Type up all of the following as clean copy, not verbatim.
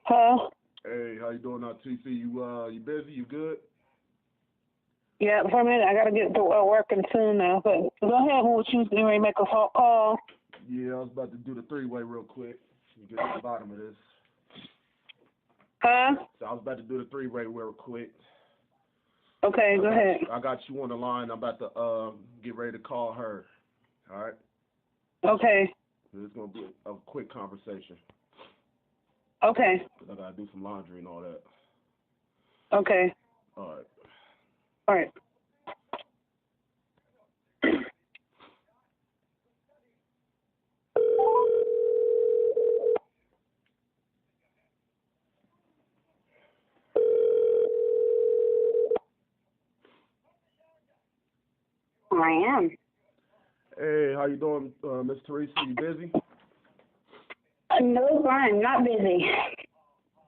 Huh? Hey, how you doing now, TC? You busy? You good? Yeah, for a minute, I gotta get to working soon now. But go ahead with what you was getting ready to make a phone call. Yeah, I was about to do the three-way real quick. You get to the bottom of this. Huh? So I was about to do the three-way real quick. Okay, go ahead. I got you on the line. I'm about to get ready to call her. All right? Okay. It's gonna be a quick conversation. Okay. 'Cause I gotta do some laundry and all that. Okay. All right. All right. I am. Hey, how you doing, Miss Teresa? You busy? No, I'm not busy.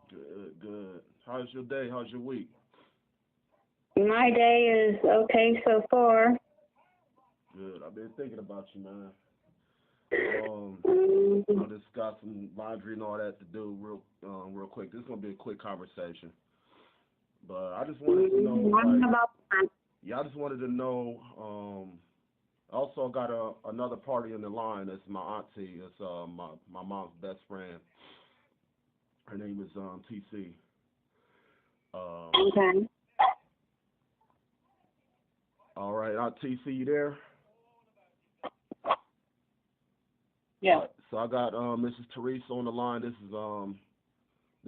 Good, good. How's your day? How's your week? My day is okay so far. Good. I've been thinking about you, man. I just got some laundry and all that to do real quick. This is gonna be a quick conversation, but I just wanted to know. I just wanted to know. Also got another party in the line. It's my auntie. It's my mom's best friend. Her name is TC. Okay. All right, Aunt TC, you there? Yeah. So I got Mrs. Teresa on the line. This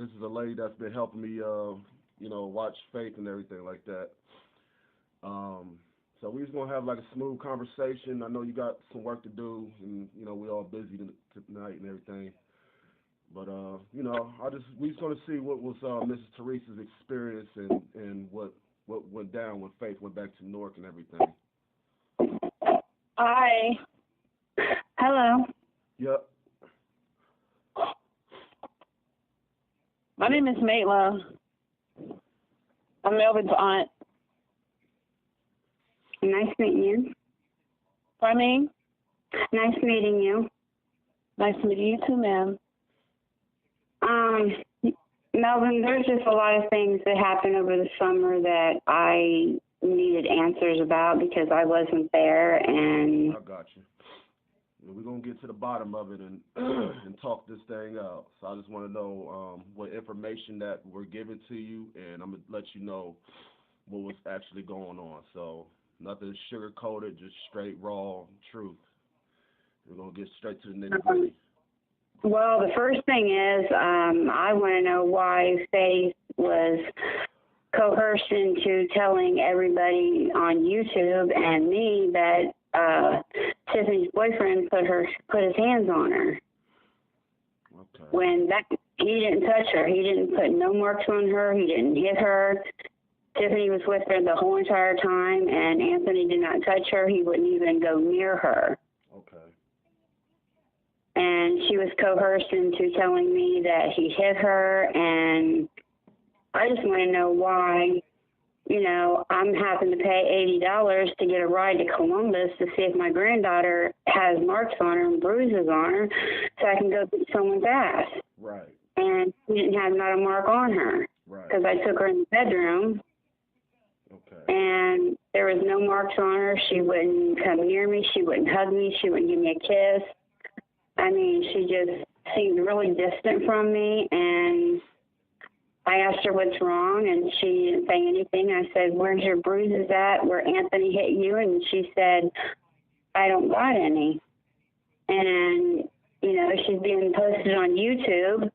is a lady that's been helping me, watch Faith and everything like that. So we're just gonna have like a smooth conversation. I know you got some work to do, and we all busy tonight and everything. But we just gonna see what was Mrs. Teresa's experience and what went down when Faith went back to Newark and everything. Hi. Hello. Yep. My name is Maitla. I'm Melvin's aunt. Nice meeting you. Pardon me? Nice meeting you. Nice meeting you too, ma'am. Melvin, there's just a lot of things that happened over the summer that I needed answers about because I wasn't there, and I got you. We're going to get to the bottom of it and and talk this thing out. So I just want to know what information that we're giving to you, and I'm going to let you know what was actually going on. So nothing sugar-coated, just straight, raw truth. We're going to get straight to the nitty-gritty. Well, the first thing is I want to know why Faith was coerced into telling everybody on YouTube and me that Tiffany's boyfriend put his hands on her. Okay. When he didn't touch her. He didn't put no marks on her. He didn't hit her. Tiffany was with her the whole entire time, and Anthony did not touch her. He wouldn't even go near her. Okay. And she was coerced into telling me that he hit her, and I just want to know why, I'm having to pay $80 to get a ride to Columbus to see if my granddaughter has marks on her and bruises on her so I can go beat someone's ass. Right. And she didn't have not a mark on her. Right. Because I took her in the bedroom. Okay. And there was no marks on her. She wouldn't come near me. She wouldn't hug me. She wouldn't give me a kiss. I mean, she just seemed really distant from me, and I asked her what's wrong, and she didn't say anything. I said, where's your bruises at, where Anthony hit you? And she said, I don't got any. And, she's being posted on YouTube,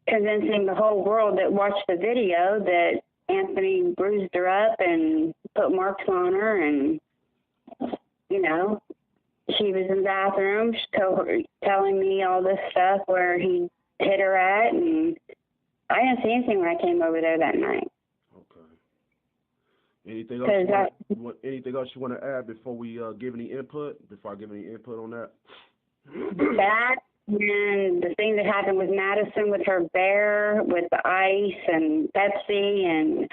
convincing the whole world that watched the video that Anthony bruised her up and put marks on her, and, she was in the bathroom telling me all this stuff where he hit her at, and I didn't see anything when I came over there that night. Okay. Anything else you want to add before we give any input? Before I give any input on that? That and the thing that happened with Madison with her bear, with the ice and Pepsi, and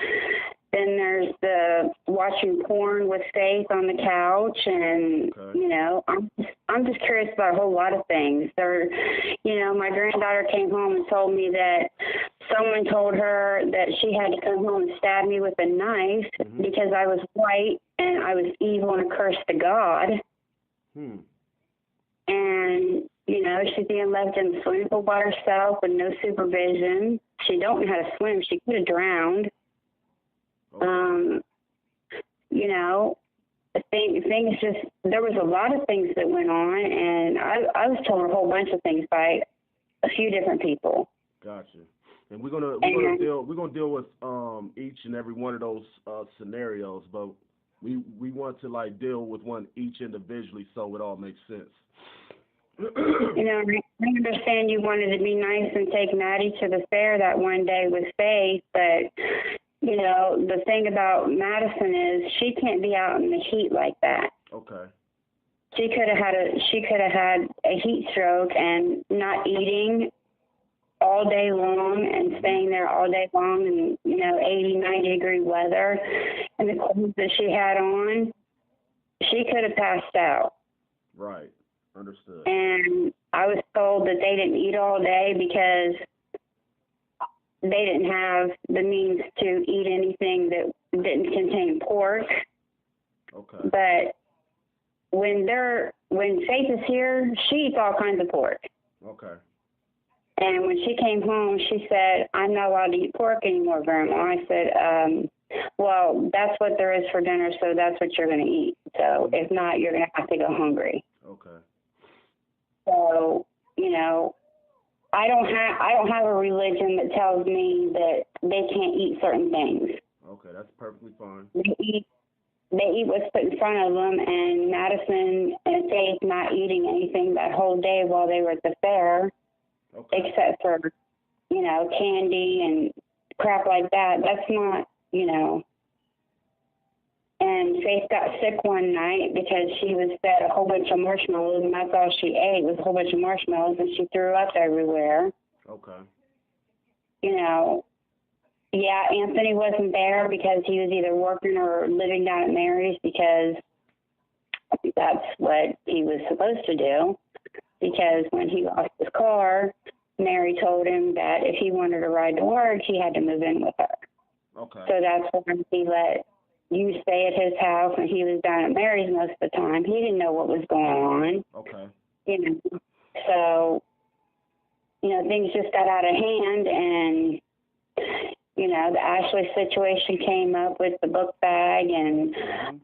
then there's the watching porn with Faith on the couch, and I'm just curious about a whole lot of things. My granddaughter came home and told me that someone told her that she had to come home and stab me with a knife because I was white and I was evil and a curse to God. And, you know, she's being left in the swimming pool by herself with no supervision. She don't know how to swim. She could have drowned. Okay. You know, the thing is just, there was a lot of things that went on, and I was told a whole bunch of things by a few different people. Gotcha. And we're gonna deal with each and every one of those scenarios, but we want to like deal with one each individually so it all makes sense. You know, I understand you wanted to be nice and take Maddie to the fair that one day with Faith, but you know, the thing about Madison is she can't be out in the heat like that. Okay. She could have had a heat stroke and not eating all day long and staying there all day long in, you know, 80, 90-degree weather, and the clothes that she had on, she could have passed out. Right. Understood. And I was told that they didn't eat all day because they didn't have the means to eat anything that didn't contain pork. Okay. But when Faith is here, she eats all kinds of pork. Okay. And when she came home, she said, "I'm not allowed to eat pork anymore, Grandma." I said, well, that's what there is for dinner, so that's what you're going to eat. So if not, you're going to have to go hungry. Okay. So, you know, I don't have a religion that tells me that they can't eat certain things. Okay, that's perfectly fine. They eat what's put in front of them, and Madison and Faith not eating anything that whole day while they were at the fair, except for, you know, candy and crap like that. That's not, you know. And Faith got sick one night because she was fed a whole bunch of marshmallows, and that's all she ate was a whole bunch of marshmallows, and she threw up everywhere. Okay. You know, yeah, Anthony wasn't there because he was either working or living down at Mary's because that's what he was supposed to do. Because when he lost his car, Mary told him that if he wanted to ride to work, he had to move in with her. Okay. So that's when he let you stay at his house, and he was down at Mary's most of the time. He didn't know what was going on. Okay. You know, so, you know, things just got out of hand, and, you know, the Ashley situation came up with the book bag, and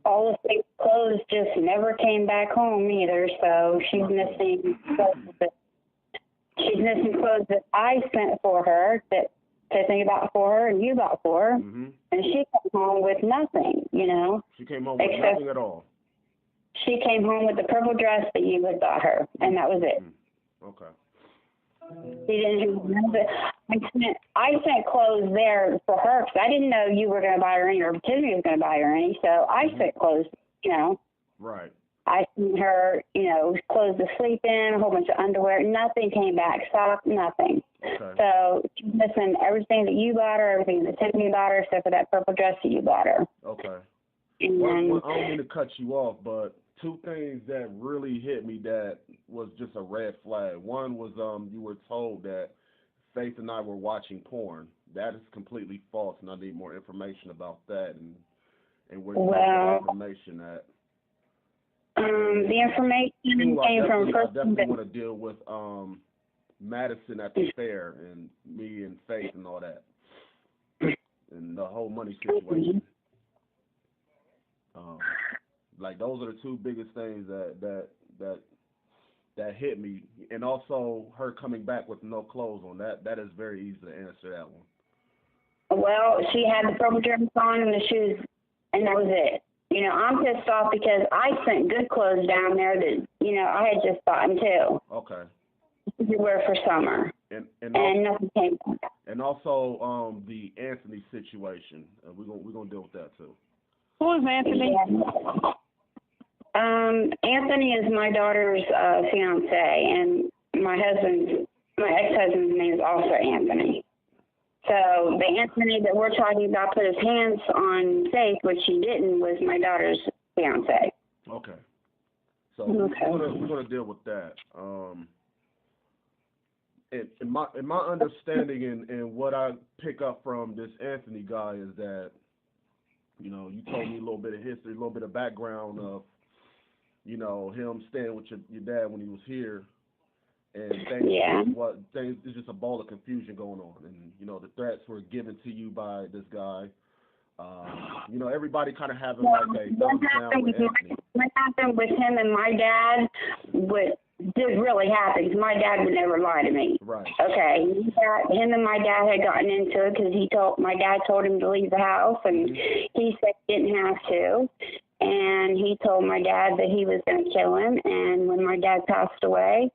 all of the clothes just never came back home either, so she's missing clothes that I sent for her that to think about for her and you bought for her, and she came home with nothing, you know. She came home with nothing at all. She came home with the purple dress that you had bought her, and that was it. Okay. She didn't even I sent clothes there for her because I didn't know you were going to buy her any or Tiffany was going to buy her any, so I sent clothes, you know. Right. I sent her, you know, clothes to sleep in, a whole bunch of underwear. Nothing came back. Socks, nothing. Okay. So she's missing everything that you bought her, everything that Tiffany bought her, except for that purple dress that you bought her. Okay. And well, I don't mean to cut you off, but two things that really hit me that was just a red flag. One was you were told that Faith and I were watching porn. That is completely false, and I need more information about that and where you get the information at. The information came from a person. I definitely want to deal with Madison at the fair and me and Faith and all that, and the whole money situation. Like those are the two biggest things that hit me, and also her coming back with no clothes on. That is very easy to answer that one. Well, she had the purple dress on and the shoes, and that was it. You know, I'm pissed off because I sent good clothes down there that, you know, I had just bought them too. Okay. To wear for summer. And nothing came back. And also the Anthony situation. We're gonna deal with that too. Who is Anthony? Yeah. Anthony is my daughter's fiance, and my ex-husband's name is also Anthony. So the Anthony that we're talking about put his hands on Faith, which he didn't, was my daughter's fiance. Okay. So we're gonna deal with that. in my understanding and what I pick up from this Anthony guy is that, you know, you told me a little bit of history, a little bit of background of, you know, him staying with your dad when he was here, and things it's just a ball of confusion going on, and you know the threats were given to you by this guy. You know, everybody kind of having like a thumbs down with Anthony. What happened with him and my dad did really happen. 'Cause my dad would never lie to me. Right. Okay. Him and my dad had gotten into it because my dad told him to leave the house, and he said he didn't have to. And he told my dad that he was going to kill him. And when my dad passed away,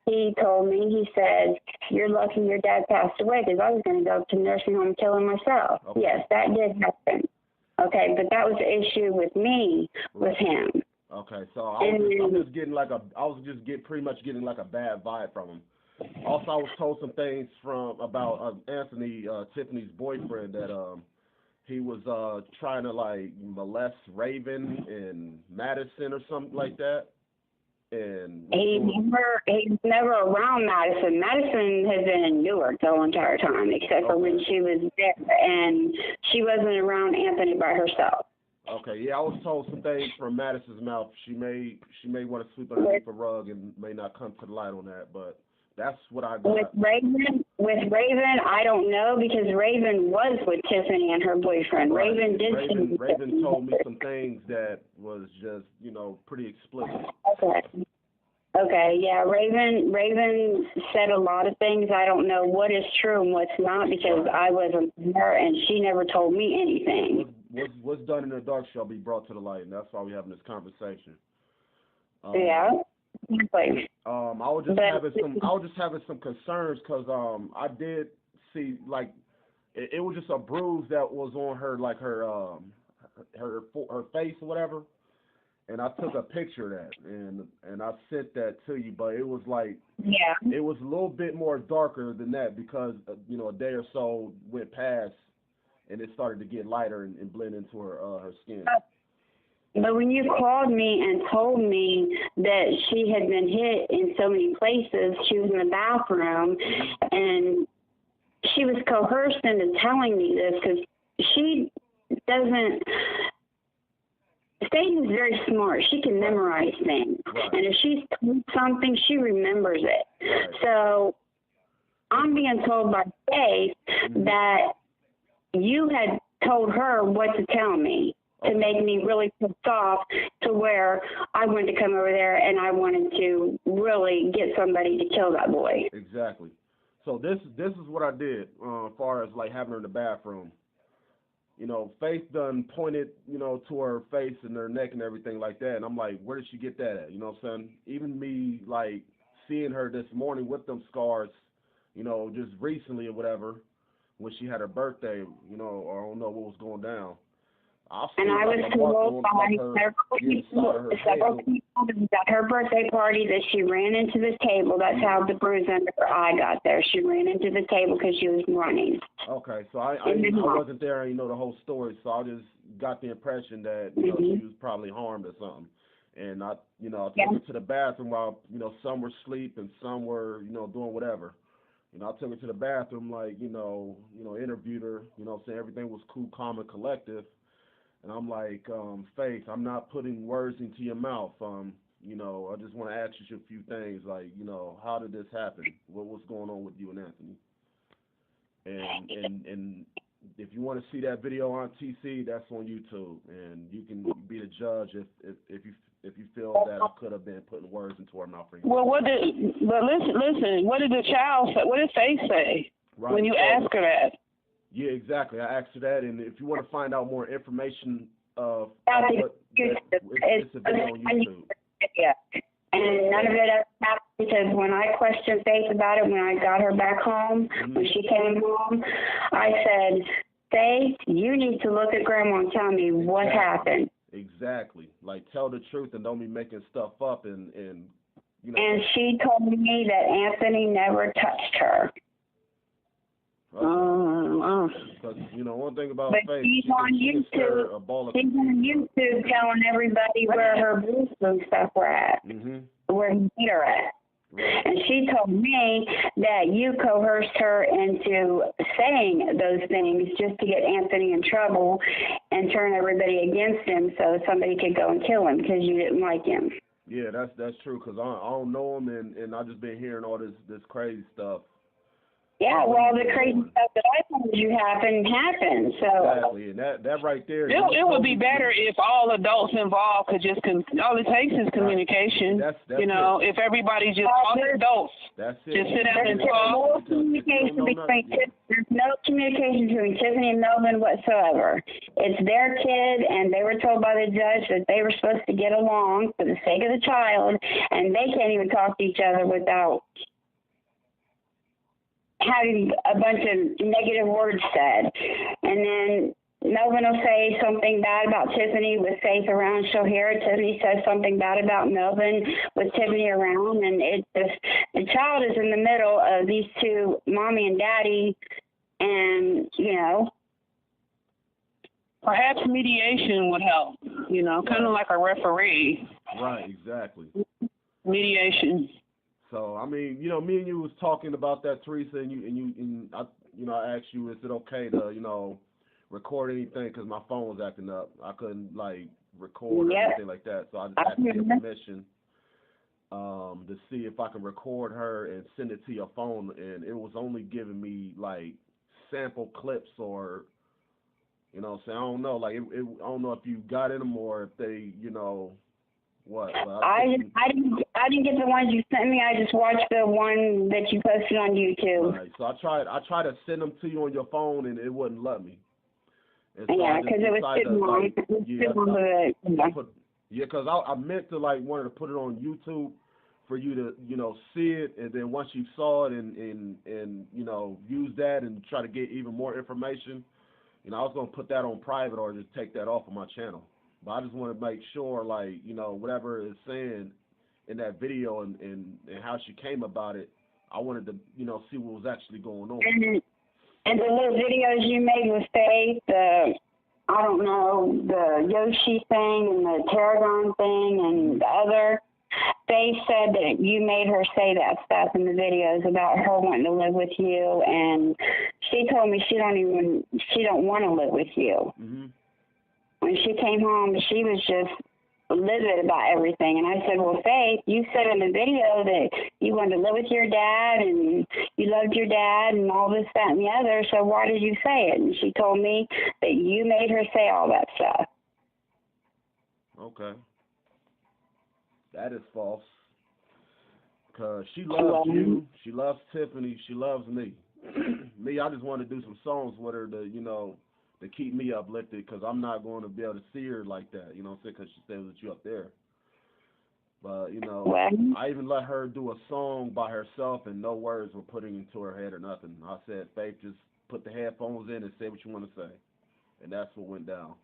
he told me, he said, "You're lucky your dad passed away because I was going to go to the nursing home and kill him myself." Okay. Yes, that did happen. Okay, but that was the issue with me, with him. Okay, so I was just pretty much getting like a bad vibe from him. Also, I was told some things about Anthony, Tiffany's boyfriend, that he was trying to like molest Raven and Madison or something like that. And he's never around Madison. Madison has been in Newark the whole entire time, except for when she was there, and she wasn't around Anthony by herself. Okay, yeah, I was told some things from Madison's mouth. She may want to sweep underneath the rug and may not come to the light on that, but that's what I got. With Raven, I don't know because Raven was with Tiffany and her boyfriend. Right. Raven told me some things that was just, you know, pretty explicit. Okay, yeah, Raven said a lot of things. I don't know what is true and what's not because I wasn't there and she never told me anything. What's done in the dark shall be brought to the light, and that's why we're having this conversation. Yeah. Exactly. I was just having some concerns because I did see like it was just a bruise that was on her like her face or whatever, and I took a picture of that and I sent that to you, but it was like it was a little bit more darker than that because you know a day or so went past and it started to get lighter and blend into her skin. But when you called me and told me that she had been hit in so many places, she was in the bathroom, and she was coerced into telling me this because she doesn't. Satan's very smart. She can memorize things. Right. And if she's told something, she remembers it. Right. So I'm being told by Faith that you had told her what to tell me. To make me really pissed off to where I wanted to come over there and I wanted to really get somebody to kill that boy. Exactly. So this is what I did as far as like having her in the bathroom. You know, Faith done pointed, you know, to her face and her neck and everything like that. And I'm like, where did she get that at? You know what I'm saying? Even me, like, seeing her this morning with them scars, you know, just recently or whatever, when she had her birthday, you know, or I don't know what was going down. And I was told by several people at her birthday party that she ran into the table. That's how the bruise under her eye got there. She ran into the table because she was running. Okay, so I wasn't there and you know the whole story, so I just got the impression that you know she was probably harmed or something. And I took her to the bathroom while you know some were asleep and some were you know doing whatever. You know, I took her to the bathroom, like you know interviewed her. You know, saying everything was cool, calm, and collective. And I'm like, Faith, I'm not putting words into your mouth. You know, I just want to ask you a few things, like, you know, how did this happen? What's going on with you and Anthony? And if you want to see that video on TC, that's on YouTube, and you can be the judge if you feel that I could have been putting words into her mouth. Well, listen, what did the child say? What did Faith say when you asked her that? Yeah, exactly. I asked her that, and if you want to find out more information it's a video on YouTube. Yeah, and none of it ever happened because when I questioned Faith about it, when I got her back home, when she came home, I said, Faith, you need to look at Grandma and tell me what happened. Exactly. Like, tell the truth and don't be making stuff up and you know. And she told me that Anthony never touched her. Because, you know, one thing about Faith, she's on YouTube. She's on YouTube telling everybody where her bruises and stuff were at, where he beat her at. And she told me that you coerced her into saying those things just to get Anthony in trouble and turn everybody against him so somebody could go and kill him because you didn't like him. Yeah, that's true, because I don't know him, and I've just been hearing all this crazy stuff. Yeah, well, the crazy stuff that I told you happened, so. Exactly, and that right there. It would be better if all adults involved could just, all it takes is communication. That's if everybody just, all the adults just sit down and talk. There's no communication between Tiffany and Melvin whatsoever. It's their kid, and they were told by the judge that they were supposed to get along for the sake of the child, and they can't even talk to each other without having a bunch of negative words said. And then Melvin will say something bad about Tiffany with Faith around. She'll hear it. Tiffany says something bad about Melvin with Tiffany around. And the child is in the middle of these two, mommy and daddy. And, perhaps mediation would help, kind of like a referee. Right, exactly. Mediation. So I mean, me and you was talking about that, Teresa, and I asked you, is it okay to record anything because my phone was acting up. I couldn't record or anything like that, so I just asked your permission to see if I can record her and send it to your phone, and it was only giving me sample clips or so I don't know, I don't know if you got in them or if they what. I didn't get the ones you sent me. I just watched the one that you posted on YouTube. Right. So I tried to send them to you on your phone, and it wouldn't let me. And so yeah, because it was sitting on. Because I meant to wanted to put it on YouTube for you to see it, and then once you saw it and use that and try to get even more information, I was gonna put that on private or just take that off of my channel. But I just want to make sure, whatever it's saying in that video and how she came about it, I wanted to, see what was actually going on. And the little videos you made with Faith, the Yoshi thing and the Tarragon thing and the other, Faith said that you made her say that stuff in the videos about her wanting to live with you, and she told me she don't want to live with you. Mm-hmm. When she came home, she was just livid about everything. And I said, well, Faith, you said in the video that you wanted to live with your dad and you loved your dad and all this, that, and the other, so why did you say it? And she told me that you made her say all that stuff. Okay. That is false. Because she loves you, she loves Tiffany, she loves me. Me, I just want to do some songs with her to, to keep me uplifted, because I'm not going to be able to see her like that, because she stays with you up there. But, I even let her do a song by herself and no words were put into her head or nothing. I said, Faith, just put the headphones in and say what you want to say. And that's what went down.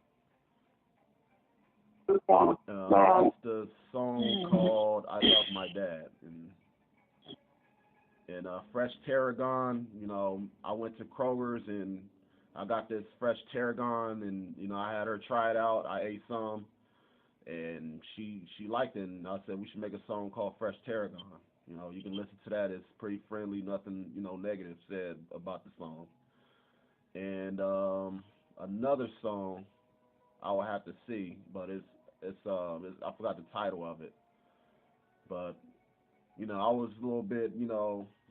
It's the song called I Love My Dad. And Fresh Tarragon, I went to Kroger's and I got this fresh tarragon, and I had her try it out. I ate some, and she liked it. And I said we should make a song called Fresh Tarragon. You can listen to that. It's pretty friendly. Nothing negative said about the song. And another song I will have to see, but it's I forgot the title of it. But I was a little bit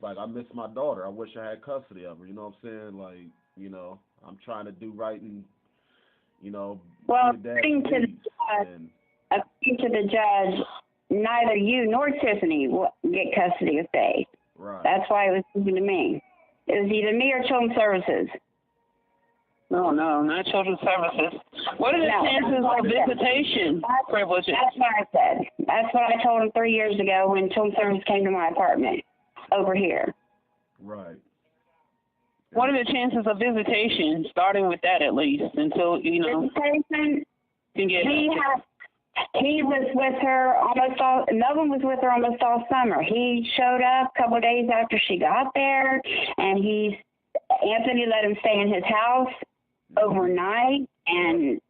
I miss my daughter. I wish I had custody of her. You know what I'm saying? I'm trying to do right and, well, according to the judge, neither you nor Tiffany will get custody of Faith. Right. That's why it was given to me. It was either me or Children's Services. No, not Children's Services. What are the chances of visitation privileges? That's what I said. That's what I told him 3 years ago when Children's Services came to my apartment over here. Right. What are the chances of visitation, starting with that at least, until, Visitation, can get... He was with her Melvin was with her almost all summer. He showed up a couple of days after she got there, and Anthony let him stay in his house overnight, and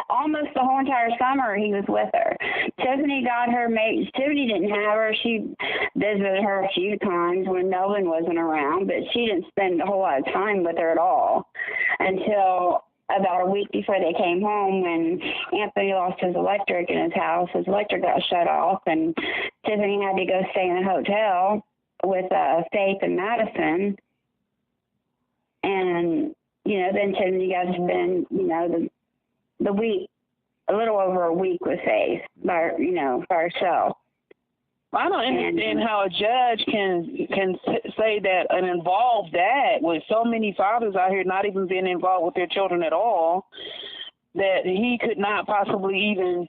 almost the whole entire summer he was with her. Tiffany got her mate. Tiffany didn't have her. She visited her a few times when Melvin wasn't around, but she didn't spend a whole lot of time with her at all until about a week before they came home, when Anthony lost his electric in his house. His electric got shut off, and Tiffany had to go stay in a hotel with Faith and Madison. And, then Tiffany got to spend, the week, a little over a week with Faith by herself. I don't understand how a judge can say that an involved dad, with so many fathers out here not even being involved with their children at all, that he could not possibly even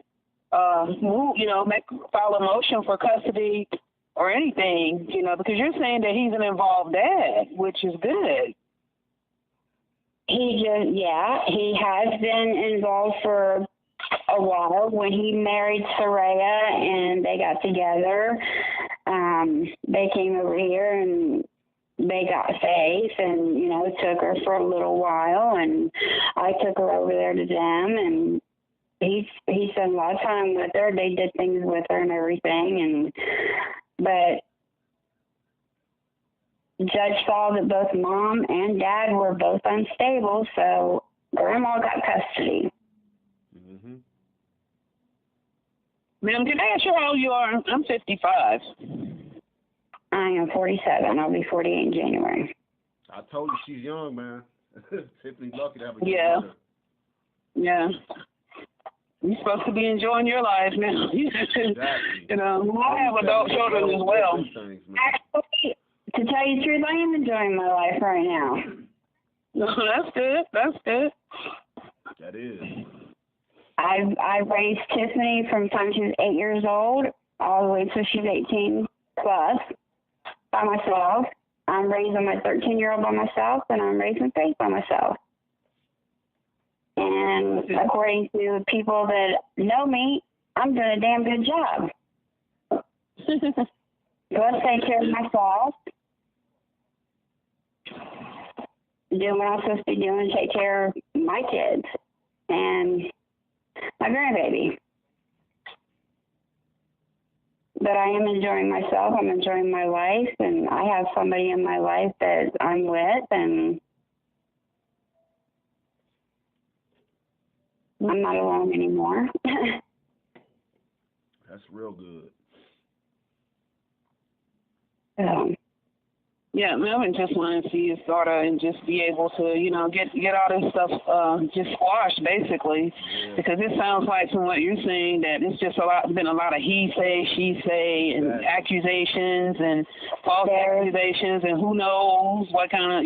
file a motion for custody or anything, because you're saying that he's an involved dad, which is good. He has been involved for a while. When he married Soraya and they got together, they came over here and they got Faith and, took her for a little while, and I took her over there to them, and he spent a lot of time with her. They did things with her and everything, but the judge saw that both Mom and Dad were both unstable, so Grandma got custody. Mm-hmm. Ma'am, can I ask you how old you are? I'm 55. I am 47. I'll be 48 in January. I told you she's young, man. Tiffany's lucky to have a Yeah. daughter. Yeah. You're supposed to be enjoying your life now. Exactly. I have adult children as well. Actually, to tell you the truth, I am enjoying my life right now. No, that's good. That's good. That is. I raised Tiffany from the time she was 8 years old all the way until she's 18 plus by myself. I'm raising my 13-year-old by myself, and I'm raising Faith by myself. And according to people that know me, I'm doing a damn good job. So I take care of myself, doing what I'm supposed to be doing, take care of my kids and my grandbaby. But I am enjoying myself. I'm enjoying my life, and I have somebody in my life that I'm with, and I'm not alone anymore. That's real good. Yeah, Melvin just wanted to see his daughter and just be able to, get all this stuff just squashed, basically, because it sounds like from what you're saying that it's just been a lot of he say, she say, and accusations and false accusations, and who knows what kind of,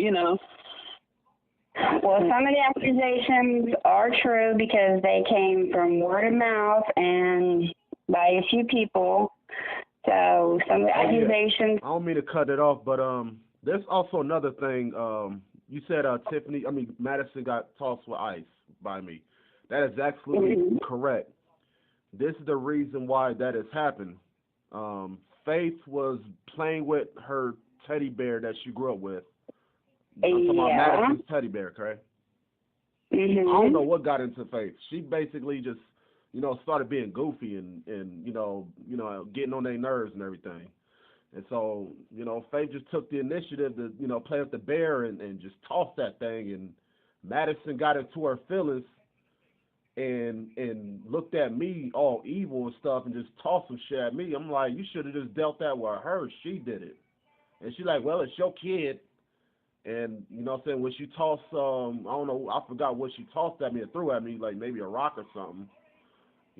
Well, some of the accusations are true because they came from word of mouth and by a few people. So some of the accusations. I don't mean to cut it off, but there's also another thing. You said Madison got tossed with ice by me. That is absolutely correct. This is the reason why that has happened. Faith was playing with her teddy bear that she grew up with. I'm talking about Madison's teddy bear, correct? Mm-hmm. I don't know what got into Faith. She basically just, started being goofy and getting on their nerves and everything. And so, Faith just took the initiative to, play with the bear and just toss that thing. And Madison got into her feelings and looked at me all evil and stuff and just tossed some shit at me. I'm like, you should have just dealt that with her. She did it. And she's like, well, it's your kid. And, when she tossed, I don't know, I forgot what she tossed at me or threw at me, like maybe a rock or something.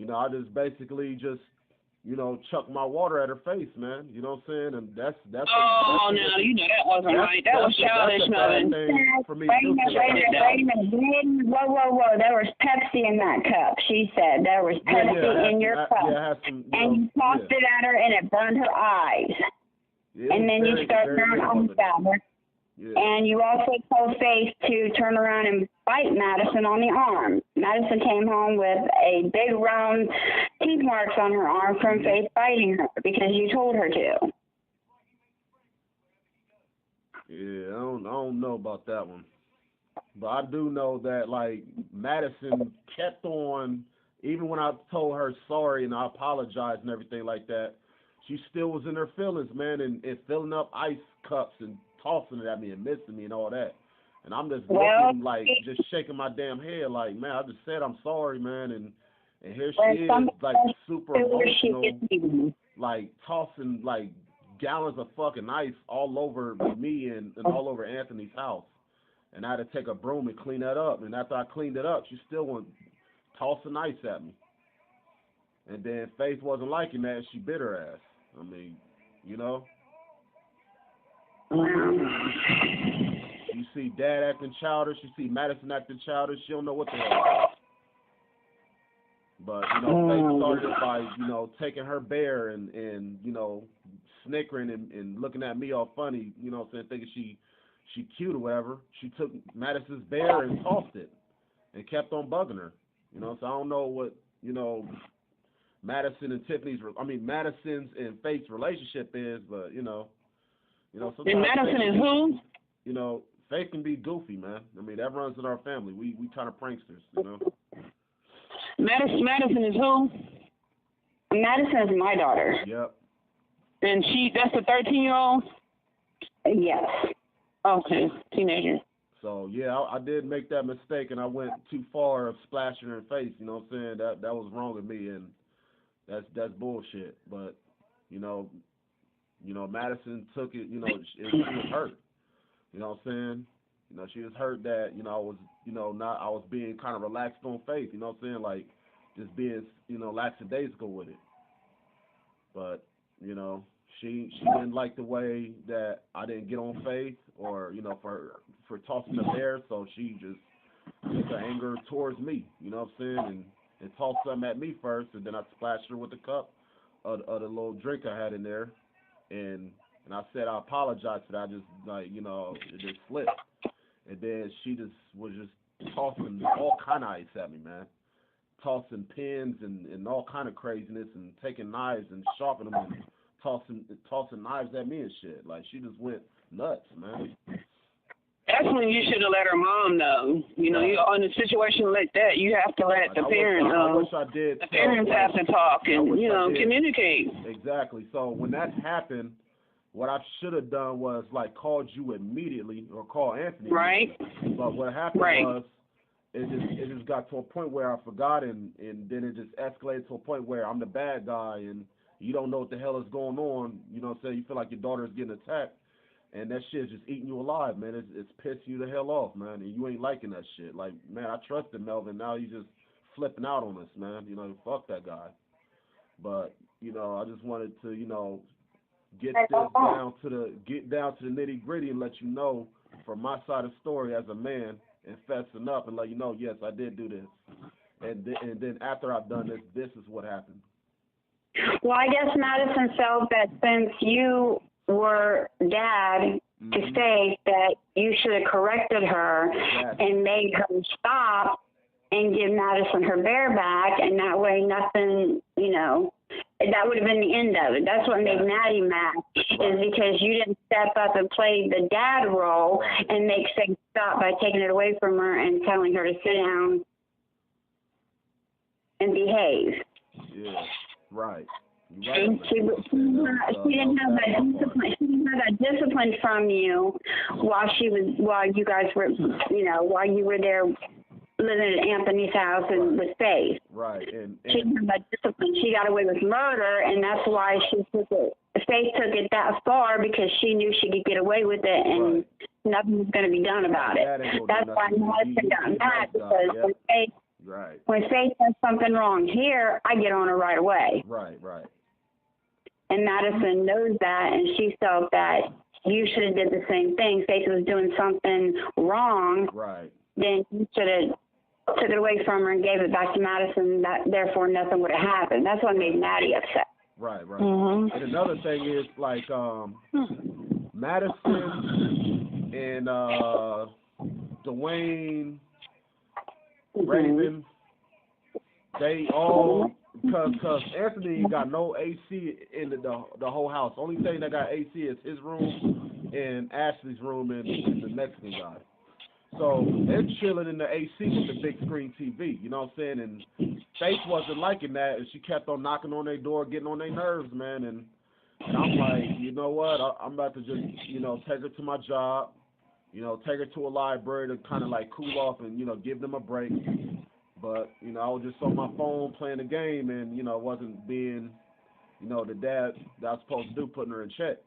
I just basically chucked my water at her face, man. You know what I'm saying? And that's that wasn't right. That was childish, Melvin. Wait a minute. Whoa. There was Pepsi in that cup, she said. There was Pepsi in your cup. And you tossed it at her, and it burned her eyes. Yeah, and then you started throwing on the shower. Yeah. And you also told Faith to turn around and bite Madison on the arm. Madison came home with a big round teeth marks on her arm from Faith biting her because you told her to. Yeah, I don't know about that one. But I do know that, like, Madison kept on, even when I told her sorry and I apologized and everything like that, she still was in her feelings, man, and filling up ice cups and tossing it at me and missing me and all that. And I'm just looking, like, just shaking my damn head, like, man, I just said I'm sorry, man, and here she is, like, super emotional, like, tossing, like, gallons of fucking ice all over me and all over Anthony's house. And I had to take a broom and clean that up. And after I cleaned it up, she still went tossing ice at me. And then Faith wasn't liking that. She bit her ass. I mean, you know. You see Dad acting childish. You see Madison acting childish. She don't know what the hell. But, you know, Faith started it by, you know, taking her bear and you know, snickering and looking at me all funny, you know what I'm saying, thinking she cute or whatever. She took Madison's bear and tossed it and kept on bugging her. You know, so I don't know what, you know, Madison's and Faith's relationship is, but, you know, sometimes. And Madison is who? You know, Faith can be goofy, man. I mean, that runs in our family. We kind of pranksters, you know. Madison is who? Madison is my daughter. Yep. And that's the 13-year-old? Yes. Okay, teenager. So, yeah, I did make that mistake, and I went too far of splashing her in the face, you know what I'm saying? That was wrong of me, and that's bullshit. But, you know, Madison took it, you know, she was hurt. You know what I'm saying? You know, she was hurt that, you know, I was being kind of relaxed on Faith, you know what I'm saying? Like, just being, you know, lackadaisical with it. But, you know, she didn't like the way that I didn't get on Faith or, you know, for tossing the bear, so she just took her anger towards me, you know what I'm saying? And tossed something at me first, and then I splashed her with the cup of the little drink I had in there. And I said I apologize for that. I just, like, you know, it just slipped. And then she was tossing all kind of ice at me, man. Tossing pins and all kind of craziness and taking knives and sharpening them and tossing knives at me and shit. Like, she just went nuts, man. That's when you should have let her mom know. You know, you're in a situation like that, you have to let the parent know. I wish I did. The parents have to talk and, you know, communicate. Exactly. So when that happened, what I should have done was, like, called you immediately or call Anthony. Right. But what happened was it just got to a point where I forgot, and then it just escalated to a point where I'm the bad guy and you don't know what the hell is going on. You know what I'm saying? You feel like your daughter is getting attacked, and that shit is just eating you alive, man. It's pissing you the hell off, man, and you ain't liking that shit. Like, man, I trusted Melvin. Now he's just flipping out on us, man. You know, fuck that guy. But, you know, I just wanted to, you know, get down to the nitty gritty and let you know from my side of the story as a man and fessing up and let you know, yes, I did do this. And then after I've done this, this is what happened. Well, I guess Madison felt that since you were dad to Faith, that you should have corrected her and made her stop and give Madison her bear back, and that way nothing, you know, that would have been the end of it. That's what made Maddie mad, is because you didn't step up and play the dad role and make Faith stop by taking it away from her and telling her to sit down and behave. Yeah, right. She didn't have that discipline. She didn't have that discipline from you while you guys were, you know, while you were there living at Anthony's house and with Faith. Right. And she didn't have that discipline. She got away with murder, and that's why Faith took it that far, because she knew she could get away with it, and nothing was going to be done about it. That's why Madison got mad, because when Faith does something wrong here, I get on her right away. Right. And Madison knows that, and she felt that you should have did the same thing. Faith was doing something wrong. Right. Then you should have took it away from her and gave it back to Madison. Therefore, nothing would have happened. That's what made Maddie upset. Right. Mm-hmm. And another thing is, like, Madison and Dwayne, Raven, they all, because Anthony got no AC in the whole house. Only thing that got AC is his room and Ashley's room and the Mexican guy. So they're chilling in the AC with the big screen TV, you know what I'm saying? And Faith wasn't liking that, and she kept on knocking on their door, getting on their nerves, man. And I'm like, you know what? I'm about to just, take her to my job, take her to a library to kind of like cool off and, give them a break. But, I was just on my phone playing the game and, wasn't being, the dad that I was supposed to do, putting her in check.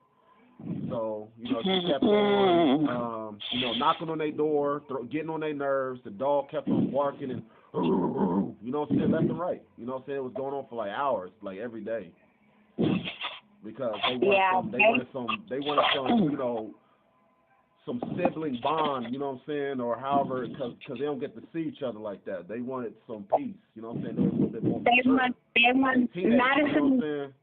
So, she kept on, knocking on their door, getting on their nerves. The dog kept on barking and, left and right. You know what I'm saying? It was going on for like hours, like every day. Because they wanted some, some sibling bond, you know what I'm saying, or however, because they don't get to see each other like that. They wanted some peace, you know what I'm saying. They were a little bit more Madison. You know what I'm saying?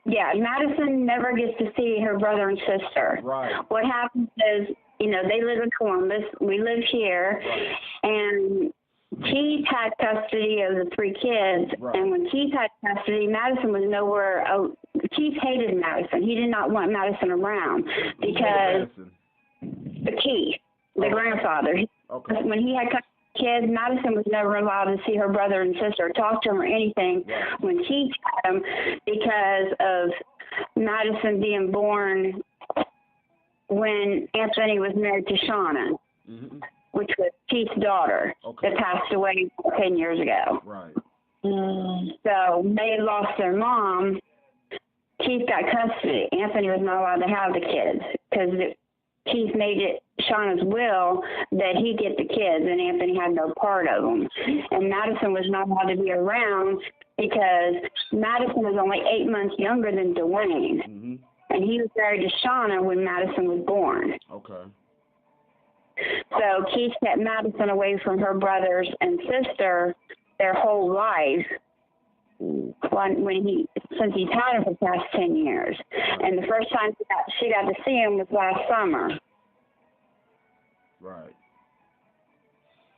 Yeah, Madison never gets to see her brother and sister. Right. What happens is, they live in Columbus. We live here, right. And Keith had custody of the 3 kids. Right. And when Keith had custody, Madison was nowhere. Keith hated Madison. He did not want Madison around because Keith, the grandfather. Okay. When he had kids, Madison was never allowed to see her brother and sister, talk to them or anything when Keith had them because of Madison being born when Anthony was married to Shauna, which was Keith's daughter that passed away 10 years ago. Right. So they had lost their mom. Keith got custody. Anthony was not allowed to have the kids because Keith made it Shauna's will that he get the kids, and Anthony had no part of them. And Madison was not allowed to be around because Madison was only 8 months younger than Dwayne. And he was married to Shauna when Madison was born. Okay. So Keith kept Madison away from her brothers and sister their whole life since he's had him for the past 10 years. And the first time she got to see him was last summer. Right.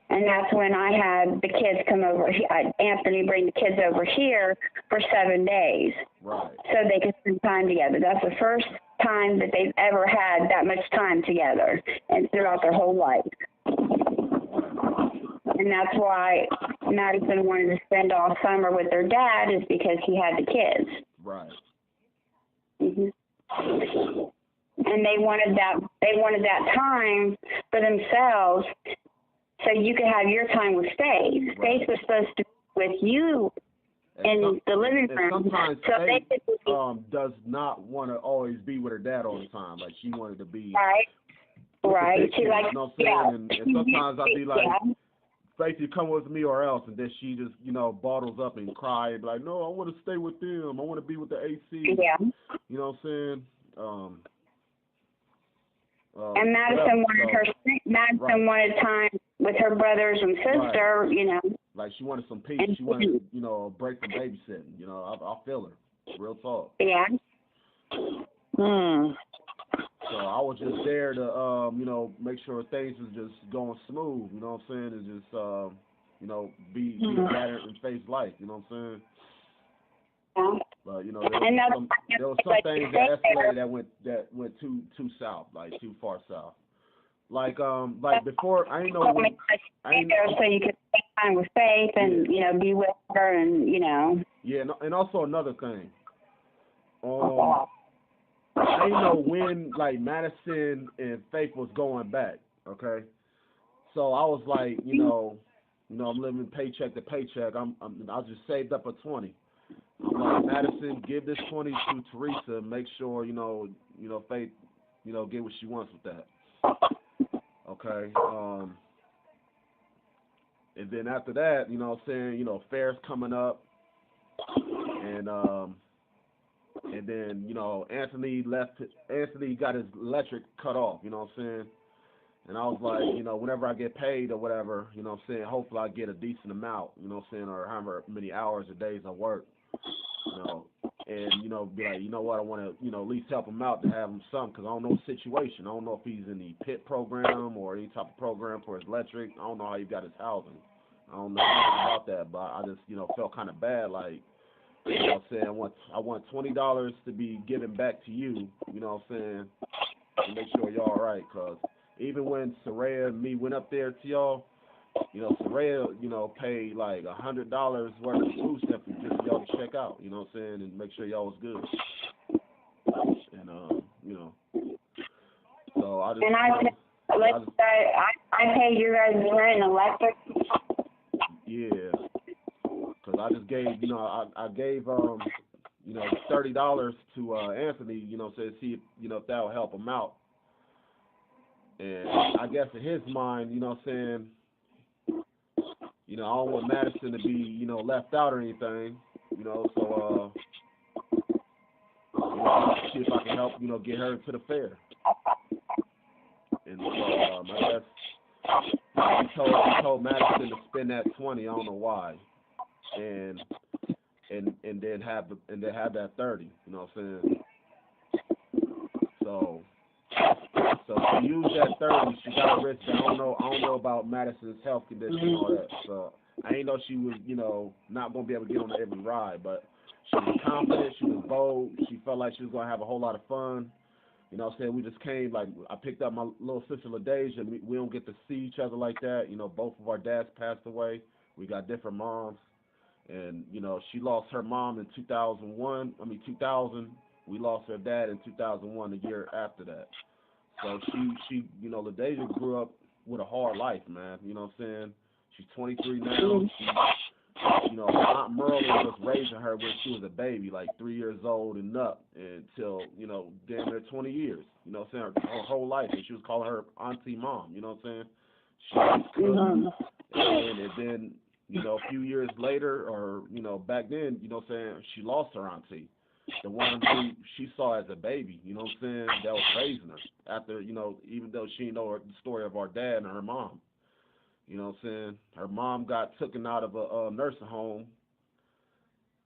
And that's when I had the kids come over. Anthony bring the kids over here for 7 days. Right. So they could spend time together. That's the first time that they've ever had that much time together and throughout their whole life. And that's why Madison wanted to spend all summer with their dad is because he had the kids. Right. And they wanted that time for themselves so you could have your time with Faith. Right. Faith was supposed to be with you in the living room. Sometimes so Faith does not want to always be with her dad all the time. Like she wanted to be right. She like you know what I'm saying? And sometimes I'd be like, Faith, you come with me or else, and then she just bottles up and cry and be like, no, I want to stay with them. I want to be with the AC. Yeah. You know what I'm saying? And Madison wanted time with her brothers and sister, Like she wanted some peace. She wanted, a break from babysitting. I feel her. Real talk. Yeah. So I was just there to, make sure things was just going smooth. You know what I'm saying? And just, be better in Faith's life. You know what I'm saying? Yeah. But there was some things that escalated that went too south, like too far south. Like before, I didn't know when. So you could spend time with Faith and be with her and Yeah, and also another thing. I didn't know when like Madison and Faith was going back. Okay, so I was like, I'm living paycheck to paycheck. I just saved up a 20. I'm like, Madison, give this 20 to Teresa and make sure, Faith, get what she wants with that. Okay. And then after that, fair's coming up. And then, Anthony got his electric cut off, you know what I'm saying? And I was like, whenever I get paid or whatever, hopefully I get a decent amount, or however many hours or days I work. And be like, what, I want to, at least help him out to have him something, because I don't know the situation. I don't know if he's in the PIT program or any type of program for his electric. I don't know how he got his housing. I don't know anything about that, but I just, felt kind of bad, like, I'm saying, I want $20 to be given back to you, to make sure you're all right, because even when Soraya and me went up there to y'all, Soraya, paid like $100 worth of food stamps just for y'all to check out, you know what I'm saying, and make sure y'all was good. And so I just. And I pay you guys rent and electric. Yeah, because I just gave, I gave, $30 to Anthony, said see if, if that would help him out. And I guess in his mind, saying, I don't want Madison to be, left out or anything, so, see if I can help, get her to the fair. And so, I guess he told Madison to spend that 20. I don't know why, and then have that 30. You know what I'm saying? So she used that 30. She got a wristband. I don't know about Madison's health condition and all that. So I didn't know she was, not gonna be able to get on every ride, but she was confident. She was bold. She felt like she was gonna have a whole lot of fun. You know what I'm saying? We just came, like, I picked up my little sister LaDeja. We don't get to see each other like that. Both of our dads passed away. We got different moms. And, she lost her mom in 2000. We lost her dad in 2001, the year after that. So she LaDeja grew up with a hard life, man. You know what I'm saying? She's 23 now. Aunt Merlin was raising her when she was a baby, like 3 years old and up, until, damn near 20 years. You know what I'm saying? Her whole life. And she was calling her auntie mom. You know what I'm saying? She was cooking. And then, a few years later, or, back then, what I'm saying, she lost her auntie. The one who she saw as a baby, you know what I'm saying, that was raising her. After, even though she didn't know the story of our dad and her mom. You know what I'm saying? Her mom got taken out of a nursing home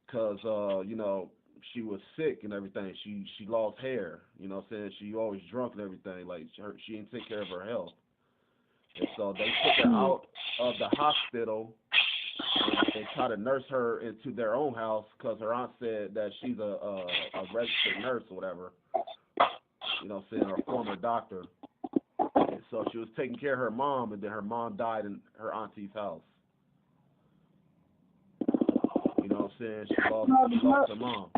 because, she was sick and everything. She lost hair. You know what I'm saying? She always drunk and everything. Like, she didn't take care of her health. And so they took her out of the hospital and try to nurse her into their own house because her aunt said that she's a registered nurse or whatever. You know what I'm saying? Or a former doctor. So she was taking care of her mom, and then her mom died in her auntie's house. You know what I'm saying? She lost her mom.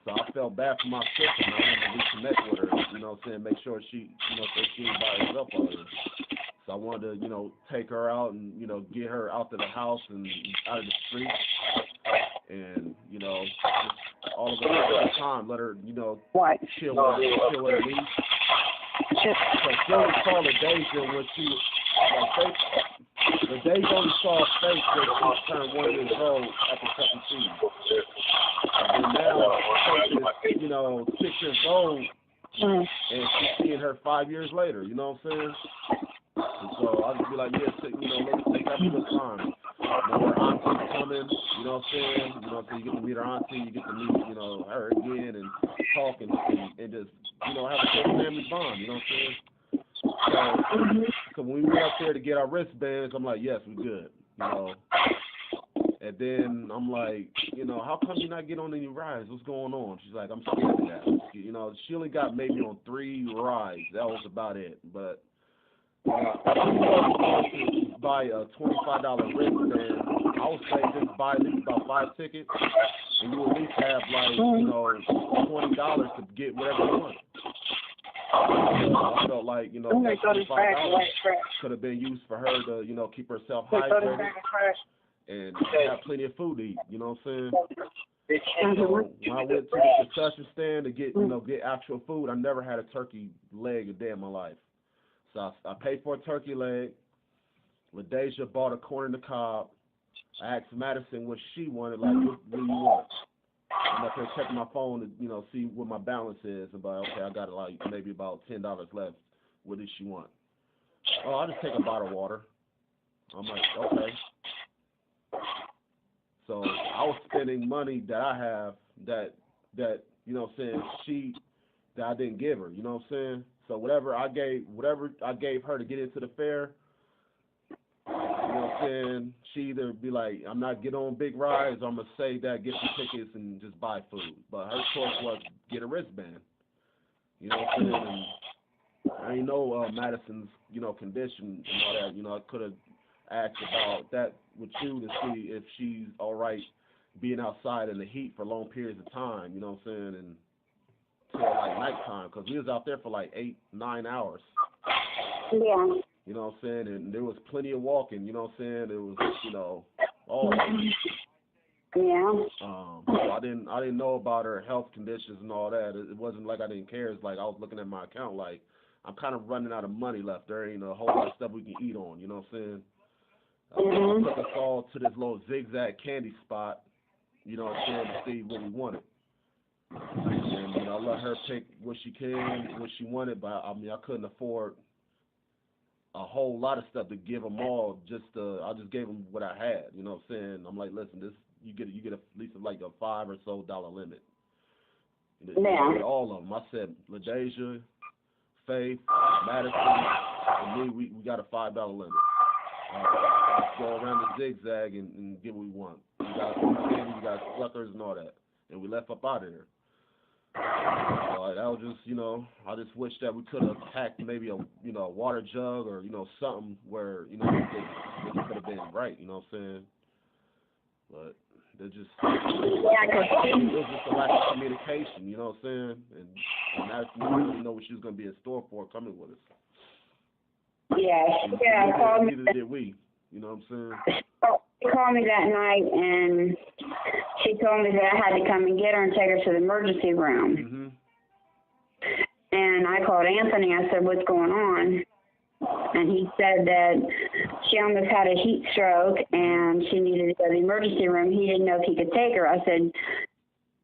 So I felt bad for my sister, and I wanted to reconnect with her. You know what I'm saying? Make sure she ain't by herself out here. So I wanted to, take her out and, get her out to the house and out of the street. And, just all of us at the time, let her, chill with her niece. So she only saw LaDeja when she was, LaDeja only saw face when she turned 1 year old after 17. And now, Faith is, 6 years old, and she's seeing her 5 years later, you know what I'm saying? And so I'll just be like, let's have a good time. Her auntie's coming, you know what I'm saying? So you get to meet her auntie, you get to meet, her again and talk and just, have a good family bond, you know what I'm saying? So when we went up there to get our wristbands, I'm like, yes, we're good, And then I'm like, how come you not get on any rides? What's going on? She's like, I'm scared of that. She only got maybe on 3 rides. That was about it. But if you was to buy a $25 wristband, I would say just buy at least about 5 tickets, and you at least have like, $20 to get whatever you want. I felt like, that $25 could have been used for her to, keep herself hydrated and have plenty of food to eat, you know what I'm saying? So when I went to the concession stand to get actual food, I never had a turkey leg a day in my life. So I paid for a turkey leg. LaDeja bought a corn in the cob. I asked Madison what she wanted, like, what do you want? I'm up here checking my phone to, see what my balance is. And okay, I got like maybe about $10 left. What does she want? Oh, I'll just take a bottle of water. I'm like, okay. So I was spending money that I have that you know what I'm saying, that I didn't give her, you know what I'm saying? So whatever I gave her to get into the fair, you know what I'm saying, she either be like, I'm not getting on big rides, or I'm going to save that, get some tickets, and just buy food. But her choice was get a wristband. You know what I'm saying? I ain't know Madison's, condition and all that. I could have asked about that with you to see if she's all right being outside in the heat for long periods of time. You know what I'm saying? And till like nighttime, because we was out there for like 8-9 hours. Yeah. You know what I'm saying? And there was plenty of walking. You know what I'm saying? It was, all of it. Yeah. So I didn't know about her health conditions and all that. It wasn't like I didn't care. It's like I was looking at my account like I'm kind of running out of money left. There ain't a whole lot of stuff we can eat on. You know what I'm saying? Took us all to this little zigzag candy spot. You know what I'm saying? To see what we wanted. And I let her pick what she wanted, but I couldn't afford a whole lot of stuff to give them all. I just gave them what I had. You know what I'm saying? I'm like, listen, you get at least like a $5 or so limit. Yeah. All of them. I said, LaDeja, Faith, Madison, and me, we got a $5 limit. Let's go around the zigzag and get what we want. We got candy, we got suckers and all that. And we left up out of there. So that was just, I just wish that we could have packed maybe a water jug or, something where, it could have been right, you know what I'm saying? But it was just a lack of communication, you know what I'm saying? And that's, we didn't really know what she was going to be in store for coming with us. Yeah, neither did we, you know what I'm saying? She called me that night, and she told me that I had to come and get her and take her to the emergency room. Mm-hmm. And I called Anthony. I said, what's going on? And he said that she almost had a heat stroke, and she needed to go to the emergency room. He didn't know if he could take her. I said,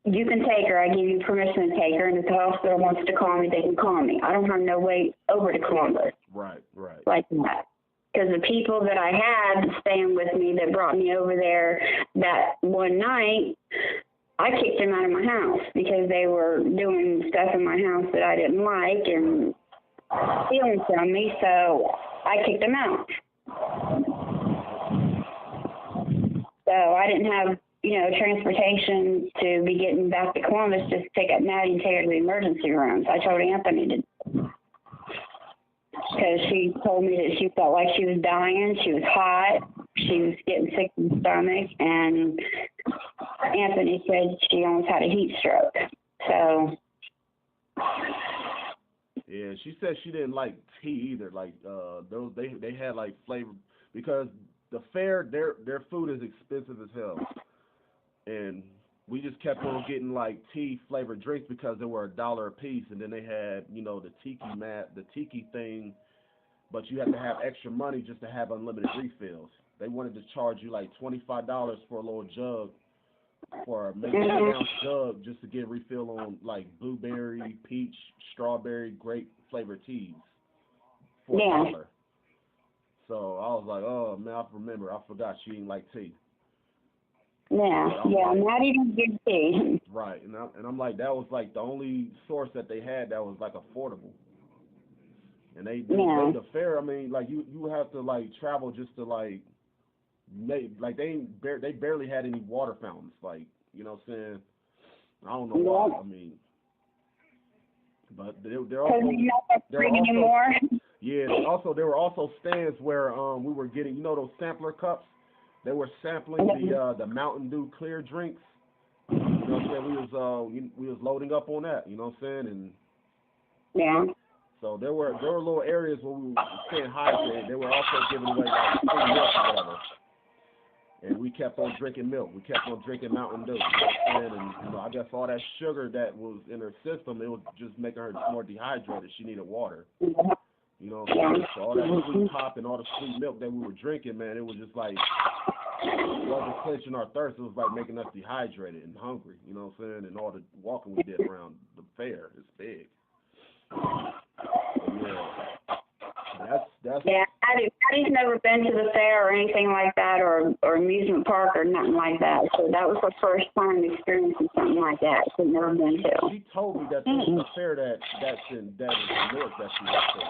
you can take her. I give you permission to take her, and if the hospital wants to call me, they can call me. I don't have no way over to Columbus. Right. Like that. Because the people that I had staying with me that brought me over there that one night, I kicked them out of my house because they were doing stuff in my house that I didn't like and stealing from me, so I kicked them out. So I didn't have, transportation to be getting back to Columbus just to pick up Maddie and take her to the emergency room. So I told Anthony to, because she told me that she felt like she was dying, she was hot, she was getting sick in the stomach, and Anthony said she almost had a heat stroke. So yeah, she said she didn't like tea either. Like those they had like flavor, because the fair their food is expensive as hell, and we just kept on getting like tea flavored drinks because they were $1 a piece, and then they had the tiki thing, but you had to have extra money just to have unlimited refills. They wanted to charge you like $25 for a little jug, for a maybe 2-ounce jug, just to get refill on like blueberry, peach, strawberry, grape flavored teas for $1. So I was like, oh man, I forgot she didn't like tea. Yeah, not even good tea. Right, and I'm like, that was like the only source that they had that was like affordable. And they the fair. I mean, like you have to like travel just to like they barely had any water fountains. Like, you know what I'm saying? I don't know why. I mean, but they're also anymore. Yeah. Also, there were also stands where we were getting those sampler cups. They were sampling the Mountain Dew clear drinks. You know what I'm saying? We was loading up on that. You know what I'm saying? And so there were little areas where we were staying hydrated. They were also giving away like free milk or whatever. And we kept on drinking milk. We kept on drinking Mountain Dew. You know what I'm saying? And I guess all that sugar that was in her system, it was just making her more dehydrated. She needed water. You know what I'm saying? So all that sweet pop and all the sweet milk that we were drinking, man, it was just like, it wasn't quenching our thirst. It was like making us dehydrated and hungry. You know what I'm saying? And all the walking we did around the fair is big. That's Addie's never been to the fair or anything like that, or amusement park or nothing like that. So that was her first time experiencing something like that. She'd never been to. She told me that there's a fair that's in North that she went to.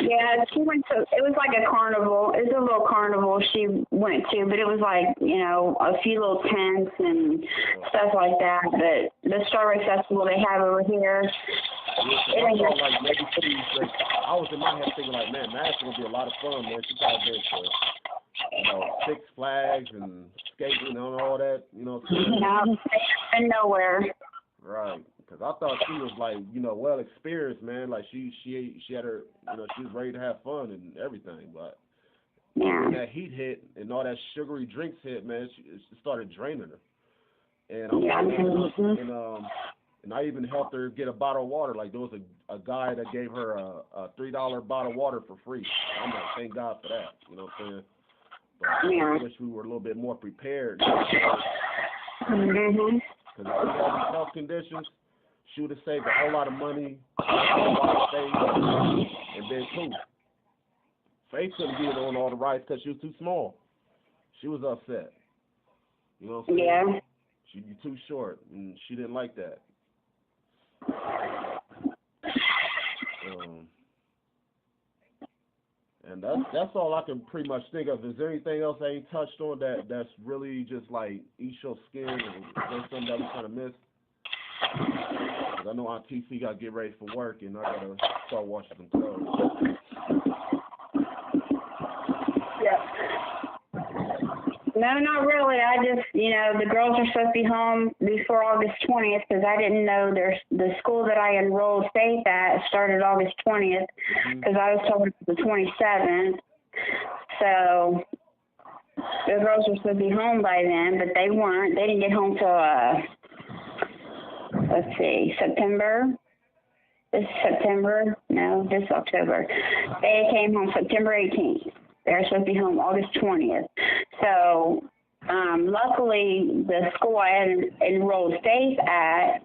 Yeah, she went to. It was like a carnival. It was a little carnival she went to, but it was like a few little tents and stuff like that. But the Strawberry Festival they have over here, Yeah, I thought like maybe I was in my head thinking like, man, Madison gonna be a lot of fun, man. She got been to, Six Flags and skating and all that, No, and nowhere. Right, because I thought she was like, well experienced, man. Like she had her, she was ready to have fun and everything. But when that heat hit and all that sugary drinks hit, man, it started draining her. And and I even helped her get a bottle of water. Like there was a guy that gave her a $3 bottle of water for free. I'm like, thank God for that. You know what I'm saying? But I wish we were a little bit more prepared. Because if she had these health conditions, she would have saved a whole lot of money, and been cool. Faith couldn't get on all the rides because she was too small. She was upset. You know what I'm saying? Yeah. She'd be too short, and she didn't like that. And that's all I can pretty much think of. Is there anything else I ain't touched on that's really just like eats your skin, or is there something that we kind of missed? Because I know Aunt TC got to get ready for work, and I got to start washing some clothes. No, not really. I just, the girls are supposed to be home before August 20th because I didn't know the school that I enrolled Faith at started August 20th because I was told it was the 27th. So the girls were supposed to be home by then, but they weren't. They didn't get home till, September. This October. They came home September 18th. They're supposed to be home August 20th. So, luckily, the school I had enrolled Faith at,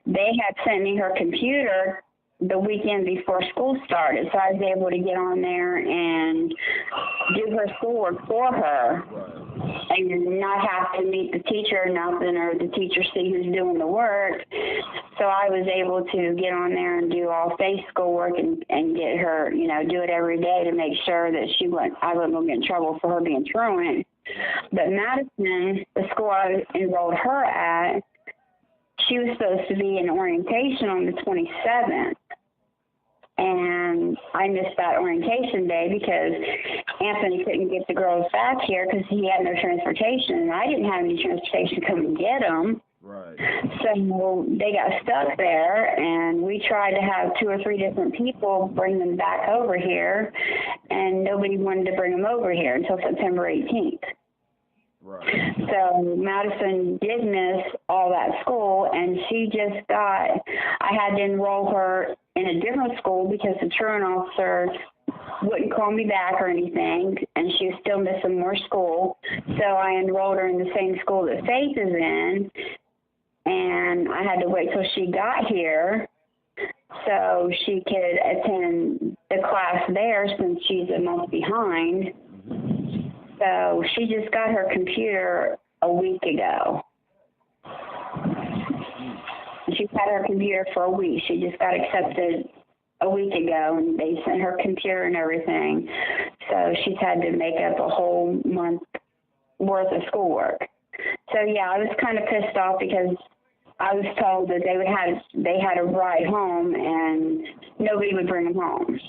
they had sent me her computer the weekend before school started. So I was able to get on there and do her schoolwork for her and not have to meet the teacher or nothing, or the teacher see who's doing the work. So I was able to get on there and do all Faith schoolwork and get her, do it every day to make sure that I wasn't going to get in trouble for her being truant. But Madison, the school I enrolled her at, she was supposed to be in orientation on the 27th. And I missed that orientation day because Anthony couldn't get the girls back here because he had no transportation, and I didn't have any transportation to come and get them. Right. So they got stuck there, and we tried to have 2 or 3 different people bring them back over here, and nobody wanted to bring them over here until September 18th. Right. So Madison did miss all that school, and I had to enroll her in a different school because the truant officer wouldn't call me back or anything, and she was still missing more school. So I enrolled her in the same school that Faith is in, and I had to wait till she got here so she could attend the class there since she's a month behind. So she just got her computer a week ago. She's had her computer for a week. She just got accepted a week ago, and they sent her computer and everything. So she's had to make up a whole month worth of schoolwork. So, yeah, I was kind of pissed off because I was told that they had a ride home and nobody would bring them home.